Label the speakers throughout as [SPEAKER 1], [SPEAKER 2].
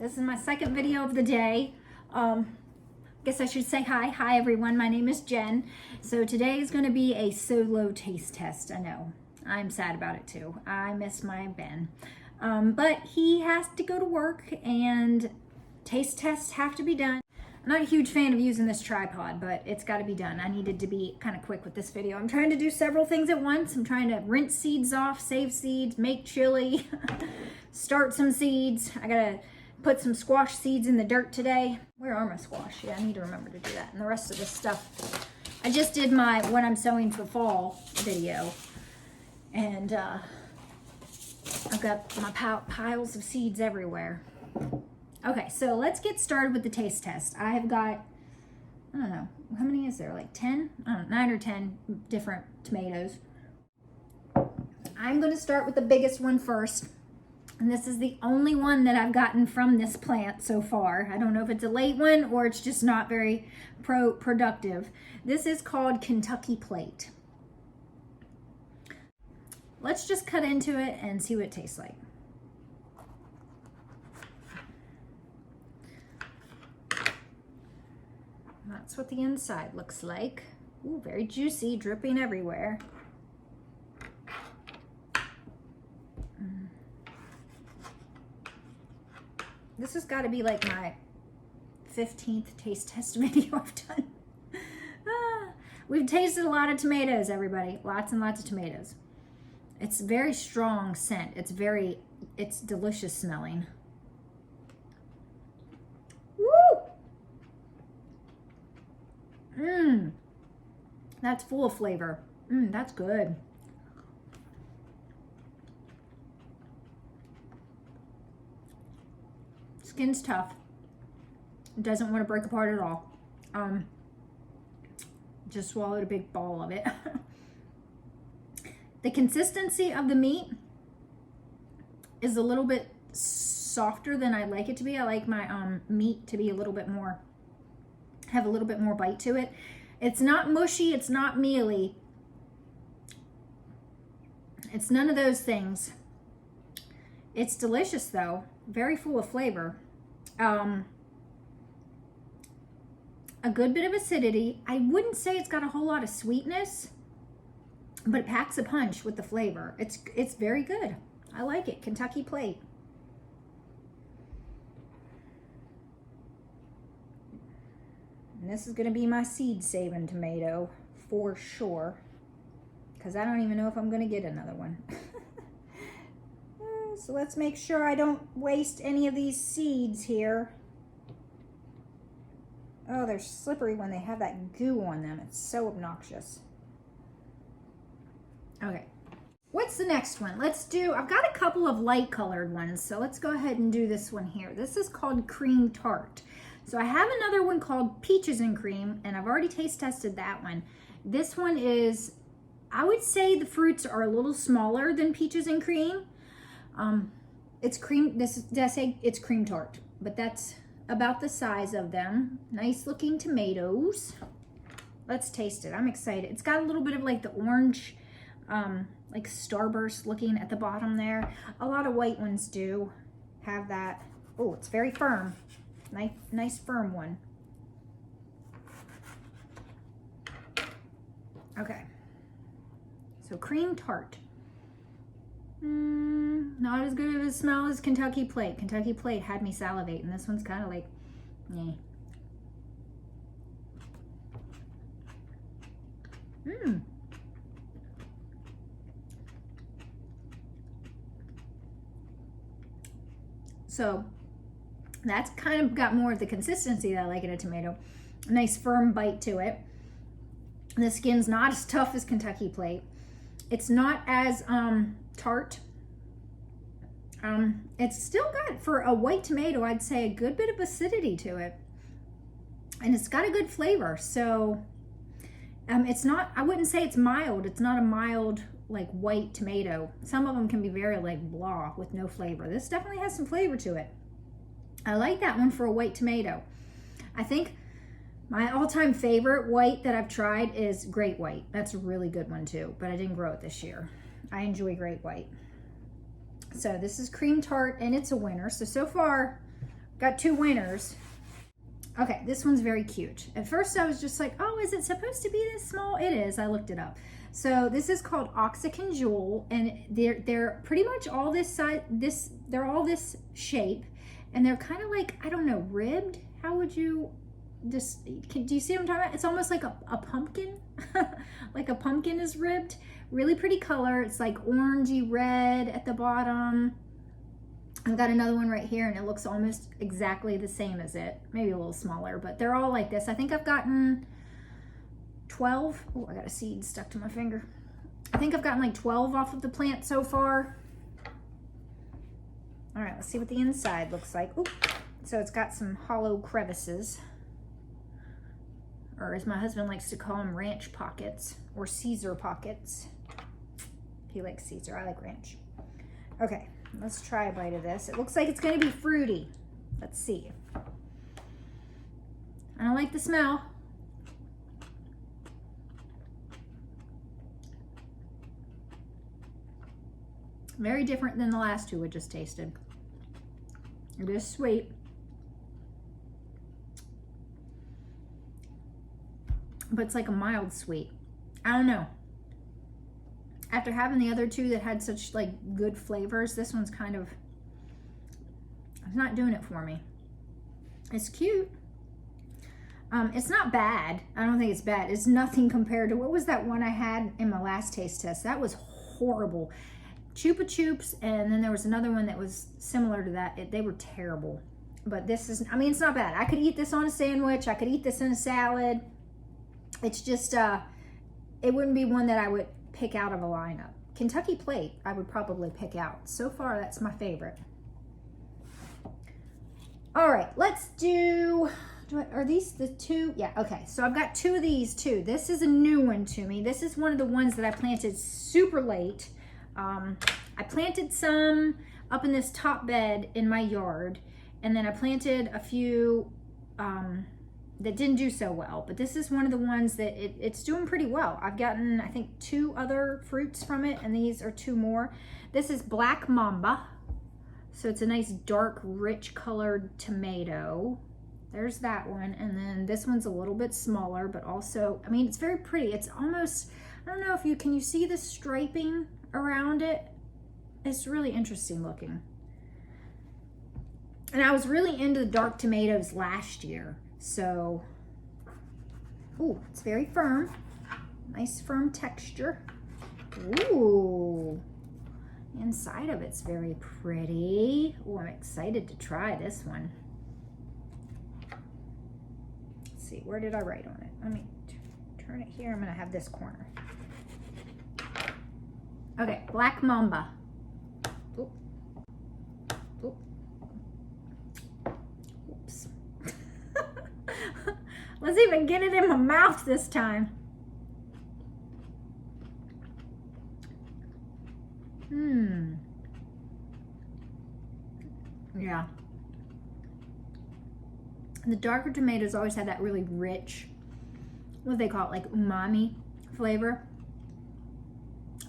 [SPEAKER 1] This is my second video of the day. Guess I should say hi. Hi everyone, my name is Jen. So today is going to be a solo taste test. I know, I'm sad about it too. I miss my Ben. But he has to go to work and taste tests have to be done. I'm not a huge fan of using this tripod, but it's got to be done. I needed to be kind of quick with this video. I'm trying to do several things at once. I'm trying to rinse seeds off, save seeds, make chili, start some seeds. I gotta put some squash seeds in the dirt today. Where are my squash? Yeah, I need to remember to do that. And the rest of this stuff, I just did my what I'm sowing for fall video. And I've got my piles of seeds everywhere. Okay, so let's get started with the taste test. I have got, I don't know, how many is there? Like 10? I don't know, 9 or 10 different tomatoes. I'm going to start with the biggest one first. And this is the only one that I've gotten from this plant so far. I don't know if it's a late one or it's just not very productive. This is called Kentucky Plate. Let's just cut into it and see what it tastes like. That's what the inside looks like. Ooh, very juicy, dripping everywhere. This has got to be like my 15th taste test video I've done. We've tasted a lot of tomatoes, everybody. Lots and lots of tomatoes. It's very strong scent. It's delicious smelling. That's full of flavor. That's good. Skin's tough. It doesn't want to break apart at all. Just swallowed a big ball of it. The consistency of the meat is a little bit softer than I like it to be. I like my meat to be a little bit more, have a little bit more bite to it. It's not mushy, it's not mealy. It's none of those things. It's delicious though, very full of flavor. A good bit of acidity. I wouldn't say it's got a whole lot of sweetness, but it packs a punch with the flavor. It's very good. I like it. Kentucky Plate. And this is going to be my seed-saving tomato for sure, because I don't even know if I'm going to get another one. So let's make sure I don't waste any of these seeds here. Oh, they're slippery when they have that goo on them. It's so obnoxious. Okay, what's the next one? I've got a couple of light colored ones, so let's go ahead and do this one here. This is called Cream Tart. So I have another one called Peaches and Cream, and I've already taste tested that one. This one is, I would say the fruits are a little smaller than Peaches and Cream. It's cream, it's Cream Tart, but that's about the size of them. Nice looking tomatoes. Let's taste it. I'm excited. It's got a little bit of like the orange, like starburst looking at the bottom there. A lot of white ones do have that. Oh, it's very firm. Nice firm one. Okay. So Cream Tart. Not as good of a smell as Kentucky Plate. Kentucky Plate had me salivate, and this one's kind of like, meh. So that's kind of got more of the consistency that I like in a tomato. A nice firm bite to it. The skin's not as tough as Kentucky Plate. It's not as tart. It's still got, for a white tomato, I'd say a good bit of acidity to it. And it's got a good flavor. So it's not, I wouldn't say it's mild. It's not a mild like white tomato. Some of them can be very like blah with no flavor. This definitely has some flavor to it. I like that one for a white tomato. I think my all-time favorite white that I've tried is Great White. That's a really good one too, but I didn't grow it this year. I enjoy Great White. So this is Cream Tart, and it's a winner. So far, got two winners. Okay, this one's very cute. At first I was just like, oh, is it supposed to be this small? It is. I looked it up. So this is called Oxyen Jewel, and they're pretty much all this size. They're all this shape, and they're kind of like, I don't know, ribbed. How would you just? Do you see what I'm talking about? It's almost like a pumpkin, like a pumpkin is ribbed. Really pretty color. It's like orangey red at the bottom. I've got another one right here, and it looks almost exactly the same as it. Maybe a little smaller, but they're all like this. I think I've gotten 12. Oh, I got a seed stuck to my finger. I think I've gotten like 12 off of the plant so far. All right, let's see what the inside looks like. Ooh, so it's got some hollow crevices, or as my husband likes to call them, ranch pockets or Caesar pockets. He likes Caesar, I like ranch. Okay, let's try a bite of this. It looks like it's gonna be fruity. Let's see. I don't like the smell. Very different than the last two we just tasted. It is sweet. But it's like a mild sweet. I don't know. After having the other two that had such like good flavors, this one's kind of, it's not doing it for me. It's cute. It's not bad. I don't think it's bad. It's nothing compared to, what was that one I had in my last taste test? That was horrible. Chupa Chups, and then there was another one that was similar to that. They were terrible. But this is, I mean, it's not bad. I could eat this on a sandwich. I could eat this in a salad. It's just, it wouldn't be one that I would pick out of a lineup. Kentucky Plate, I would probably pick out. So far, that's my favorite. All right, let's do, are these the two? Yeah, okay. So I've got two of these too. This is a new one to me. This is one of the ones that I planted super late. I planted some up in this top bed in my yard, and then I planted a few that didn't do so well, but this is one of the ones that it's doing pretty well. I've gotten, I think, 2 other fruits from it, and these are 2 more. This is Black Mamba, so it's a nice dark rich colored tomato. There's that one, and then this one's a little bit smaller, but also, I mean, it's very pretty. It's almost, I don't know if can you see the striping around it? It's really interesting looking. And I was really into the dark tomatoes last year, so, ooh, it's very firm. Nice firm texture. Ooh, inside of it's very pretty. Oh, I'm excited to try this one. Let's see, where did I write on it? Let me turn it here. I'm gonna have this corner. Okay, Black Mamba. Ooh. Ooh. Oops. Let's even get it in my mouth this time. Yeah. The darker tomatoes always have that really rich, what do they call it, like umami flavor.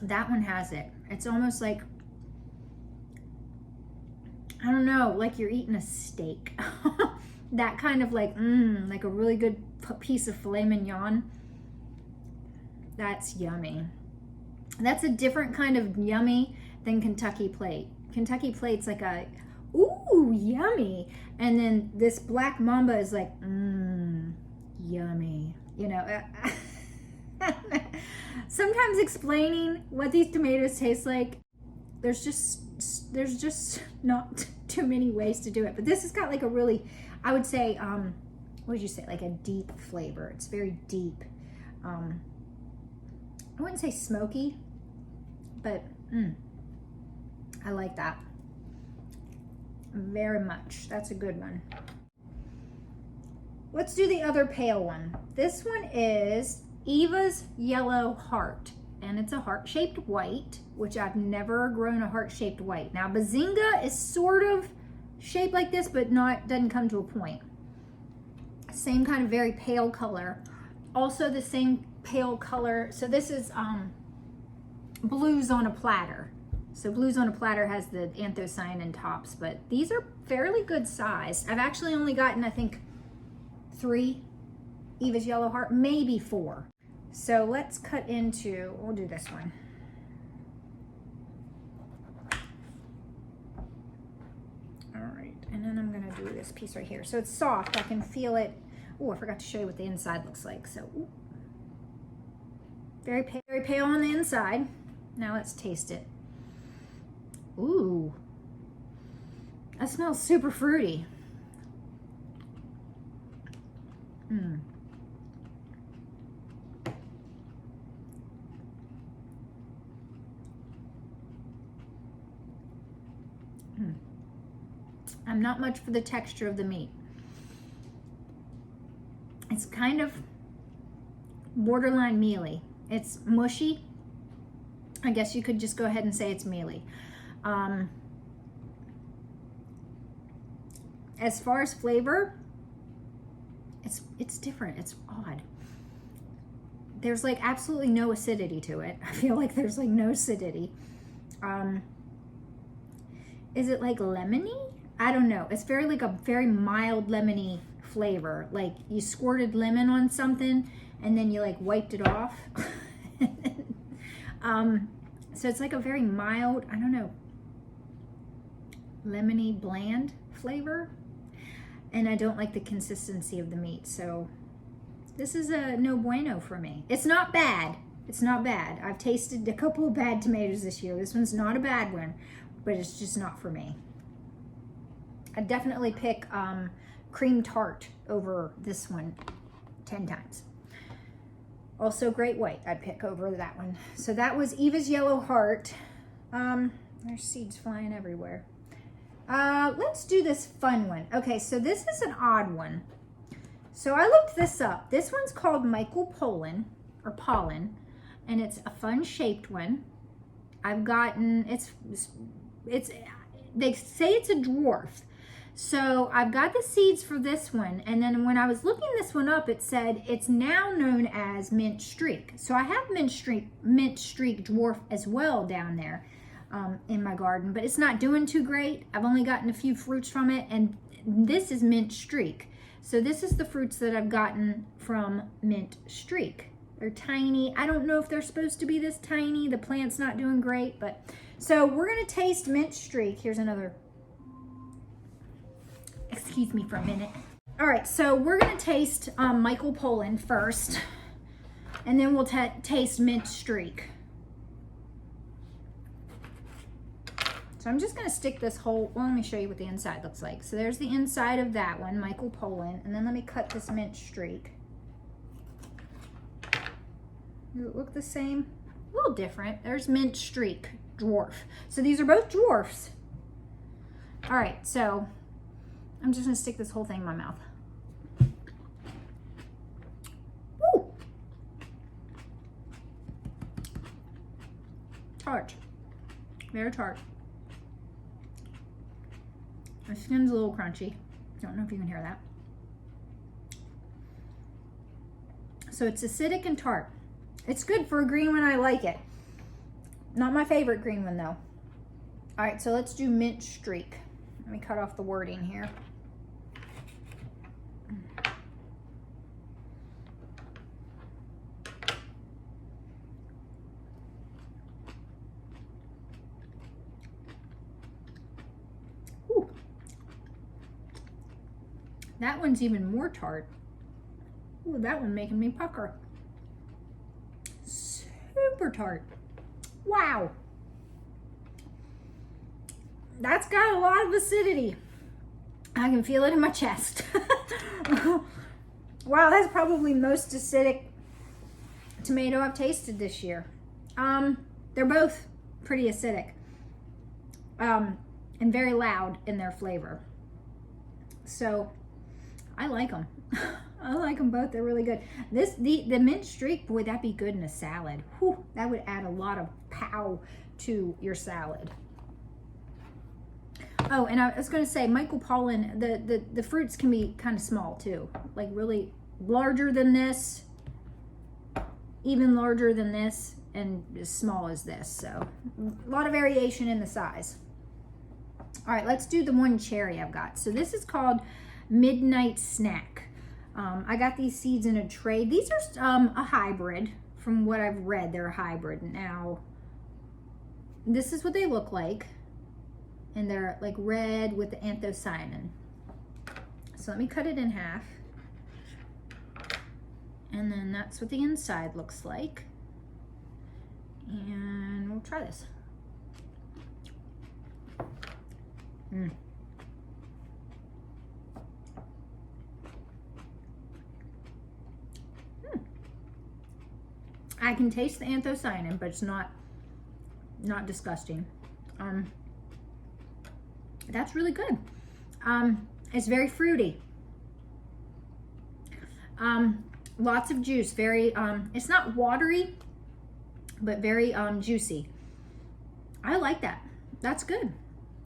[SPEAKER 1] That one has it. It's almost like, I don't know, like you're eating a steak. That kind of like a really good piece of filet mignon. That's yummy. That's a different kind of yummy than Kentucky Plate. Kentucky Plate's like a, ooh, yummy. And then this Black Mamba is like, yummy. You know, sometimes explaining what these tomatoes taste like, there's just not too many ways to do it. But this has got like a really, I would say, what would you say, like a deep flavor. It's very deep. I wouldn't say smoky, but I like that very much. That's a good one. Let's do the other pale one. This one is Eva's Yellow Heart, and it's a heart-shaped white, which I've never grown a heart-shaped white. Now, Bazinga is sort of shaped like this, but doesn't come to a point. Same kind of very pale color. Also the same pale color. So this is blues on a platter. So Blues on a Platter has the anthocyanin tops, but these are fairly good size. I've actually only gotten, I think, 3 Eva's Yellow Heart, maybe 4. So let's cut into, we'll do this one. All right, and then I'm gonna do this piece right here. So it's soft, I can feel it. Oh, I forgot to show you what the inside looks like. So, ooh. Very pale on the inside. Now let's taste it. Ooh, that smells super fruity. Mm. Mm. I'm not much for the texture of the meat. It's kind of borderline mealy. It's mushy. I guess you could just go ahead and say it's mealy. As far as flavor, it's different. It's odd. There's like absolutely no acidity to it. I feel like there's like no acidity. Is it like lemony? I don't know. It's very like a very mild lemony flavor. Like you squirted lemon on something and then you like wiped it off. So it's like a very mild, I don't know, lemony bland flavor. And I don't like the consistency of the meat. So this is a no bueno for me. It's not bad. It's not bad. I've tasted a couple of bad tomatoes this year. This one's not a bad one, but it's just not for me. I'd definitely pick cream tart over this one 10 times. Also Great White I'd pick over that one. So that was Eva's Yellow Heart. There's seeds flying everywhere. Let's do this fun one. Okay, so this is an odd one. So I looked this up. This one's called Michael Pollan, or Pollen, and it's a fun shaped one. I've gotten, they say it's a dwarf. So I've got the seeds for this one, and then when I was looking this one up, it said it's now known as Mint Streak. So I have Mint Streak Dwarf as well down there in my garden, but it's not doing too great. I've only gotten a few fruits from it, and this is Mint Streak. So this is the fruits that I've gotten from Mint Streak. They're tiny. I don't know if they're supposed to be this tiny. The plant's not doing great, but so we're gonna taste Mint Streak. Here's another. Excuse me for a minute. All right, so we're gonna taste Michael Pollan first, and then we'll taste Mint Streak. So I'm just gonna stick this whole, well, let me show you what the inside looks like. So there's the inside of that one, Michael Pollan, and then let me cut this Mint Streak. Does it look the same? A little different. There's Mint Streak Dwarf. So these are both dwarfs. All right, so I'm just gonna stick this whole thing in my mouth. Woo! Tart. Very tart. My skin's a little crunchy. Don't know if you can hear that. So it's acidic and tart. It's good for a green one. I like it. Not my favorite green one though. All right, so let's do Mint Streak. Let me cut off the wording here. Ooh. That one's even more tart. Ooh, that one making me pucker. Super tart. Wow. That's got a lot of acidity. I can feel it in my chest. Wow, that's probably the most acidic tomato I've tasted this year. They're both pretty acidic and very loud in their flavor. So I like them. I like them both. They're really good. The Mint Streak, boy, that'd be good in a salad. Whew, that would add a lot of pow to your salad. Oh, and I was going to say, Michael Pollan, the fruits can be kind of small too, like really larger than this, even larger than this, and as small as this. So a lot of variation in the size. All right, let's do the one cherry I've got. So this is called Midnight Snack. I got these seeds in a tray. These are a hybrid. From what I've read, they're a hybrid. Now, this is what they look like. And they're like red with the anthocyanin. So let me cut it in half. And then that's what the inside looks like. And we'll try this. I can taste the anthocyanin, but it's not disgusting. That's really good. It's very fruity. Lots of juice. Very. It's not watery, but very juicy. I like that. That's good.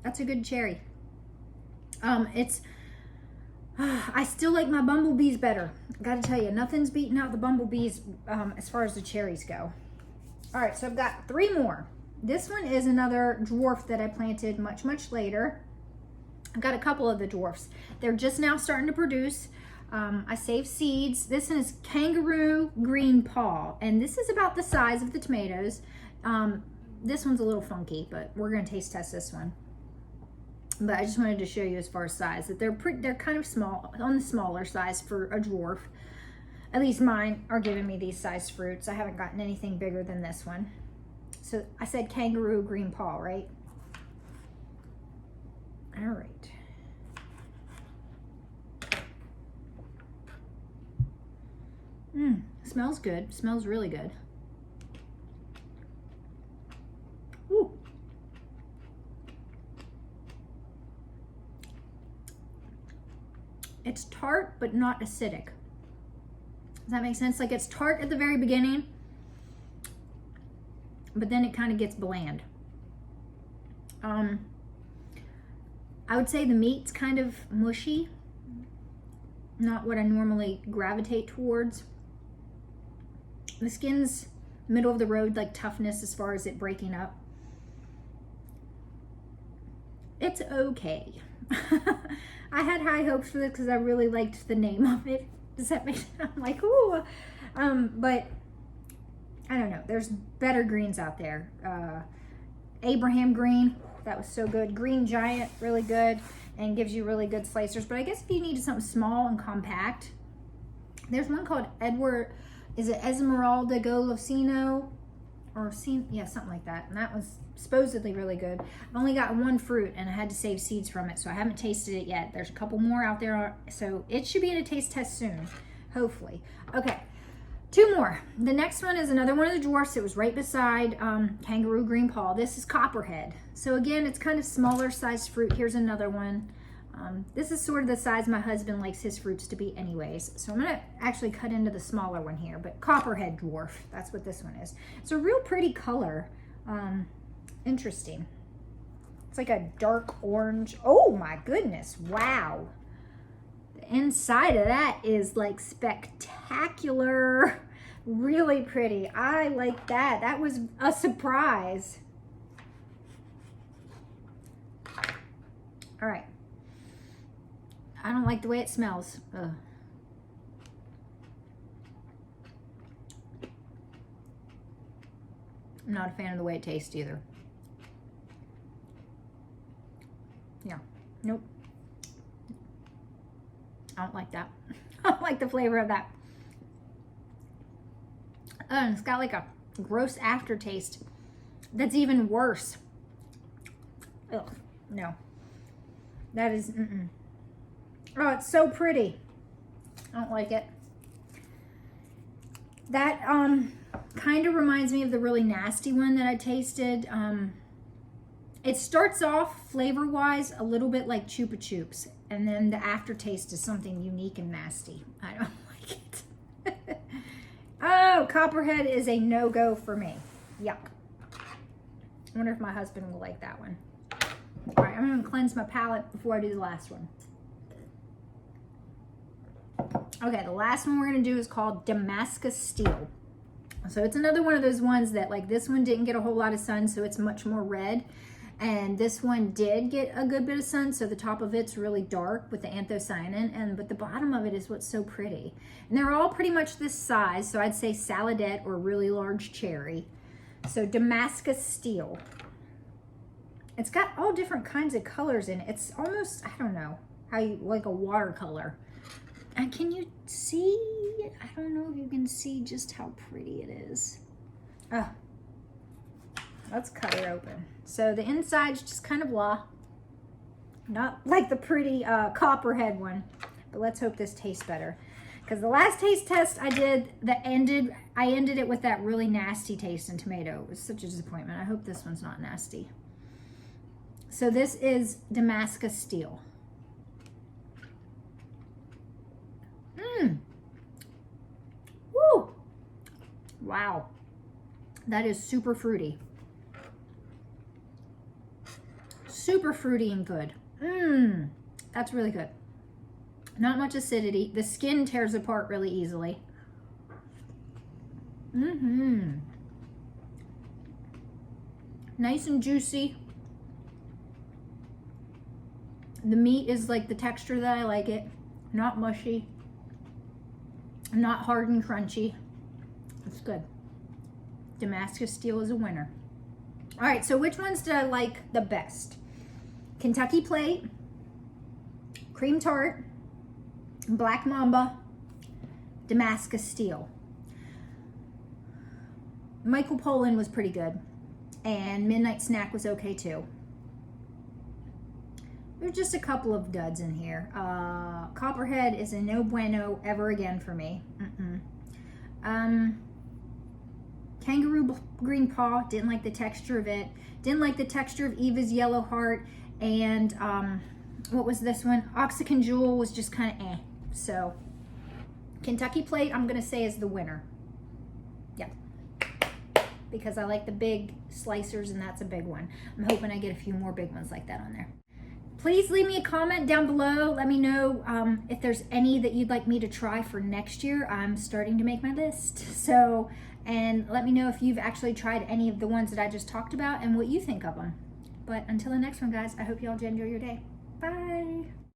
[SPEAKER 1] That's a good cherry. I still like my bumblebees better. Gotta tell you, nothing's beating out the bumblebees as far as the cherries go. All right, so I've got 3 more. This one is another dwarf that I planted much, much later. I've got a couple of the dwarfs. They're just now starting to produce. I saved seeds. This one is Kangaroo Green Paw, and this is about the size of the tomatoes. This one's a little funky, but we're gonna taste test this one. But I just wanted to show you as far as size that they're kind of small, on the smaller size for a dwarf. At least mine are giving me these size fruits. I haven't gotten anything bigger than this one. So I said Kangaroo Green Paw, right? All right. Smells good. Smells really good. Ooh. It's tart, but not acidic. Does that make sense? Like it's tart at the very beginning, but then it kind of gets bland. I would say the meat's kind of mushy. Not what I normally gravitate towards. The skin's middle of the road, like toughness as far as it breaking up. It's okay. I had high hopes for this because I really liked the name of it. Does that make sense? I'm like, ooh. But I don't know. There's better greens out there. Abraham green, that was so good. Green Giant, really good, and gives you really good slicers. But I guess if you needed something small and compact, there's one called is it Esmeralda Golosino? Or yeah, something like that. And that was supposedly really good. I've only got 1 fruit and I had to save seeds from it, so I haven't tasted it yet. There's a couple more out there, so it should be in a taste test soon, hopefully. Okay, 2 more. The next one is another one of the dwarfs. It was right beside Kangaroo Green Paw. This is Copperhead. So again, it's kind of smaller sized fruit. Here's another one. This is sort of the size my husband likes his fruits to be anyways. So I'm gonna actually cut into the smaller one here, but Copperhead Dwarf, that's what this one is. It's a real pretty color. Interesting. It's like a dark orange. Oh my goodness, wow. The inside of that is like spectacular. Really pretty. I like that. That was a surprise. All right. I don't like the way it smells. Ugh. I'm not a fan of the way it tastes either. Yeah, nope. I don't like that. I don't like the flavor of that. And it's got like a gross aftertaste that's even worse. Ugh, no. That is, Oh, it's so pretty. I don't like it. That kind of reminds me of the really nasty one that I tasted. It starts off flavor-wise a little bit like Chupa Chups, and then the aftertaste is something unique and nasty. I don't like it. Oh, Copperhead is a no-go for me. Yuck. I wonder if my husband will like that one. All right, I'm going to cleanse my palate before I do the last one. Okay, the last one we're going to do is called Damascus Steel. So it's another one of those ones that, like, this one didn't get a whole lot of sun, so it's much more red. And this one did get a good bit of sun, so the top of it's really dark with the anthocyanin, but the bottom of it is what's so pretty. And they're all pretty much this size, so I'd say saladette or really large cherry. So Damascus Steel. It's got all different kinds of colors in it. It's almost, I don't know, how you, like a watercolor. And can you see? I don't know if you can see just how pretty it is. Oh, let's cut her open. So the inside's just kind of blah. Not like the pretty Copperhead one, but let's hope this tastes better. Because the last taste test I did, I ended it with that really nasty taste in tomato. It was such a disappointment. I hope this one's not nasty. So this is Damascus Steel. Woo! Wow. That is super fruity. Super fruity and good. That's really good. Not much acidity. The skin tears apart really easily. Nice and juicy. The meat is like the texture that I like it. Not mushy. Not hard and crunchy. It's good. Damascus Steel is a winner. All right, so which ones did I like the best? Kentucky Plate, Cream Tart, Black Mamba, Damascus Steel. Michael Pollan was pretty good, and Midnight Snack was okay too. There's just a couple of duds in here. Copperhead is a no bueno ever again for me. Kangaroo Green Paw, didn't like the texture of it. Didn't like the texture of Eva's Yellow Heart. And what was this one? Oxyen Jewel was just kind of eh. So Kentucky Plate, I'm going to say, is the winner. Yep. Because I like the big slicers, and that's a big one. I'm hoping I get a few more big ones like that on there. Please leave me a comment down below. Let me know if there's any that you'd like me to try for next year. I'm starting to make my list. So, and let me know if you've actually tried any of the ones that I just talked about and what you think of them. But until the next one, guys, I hope you all enjoy your day. Bye.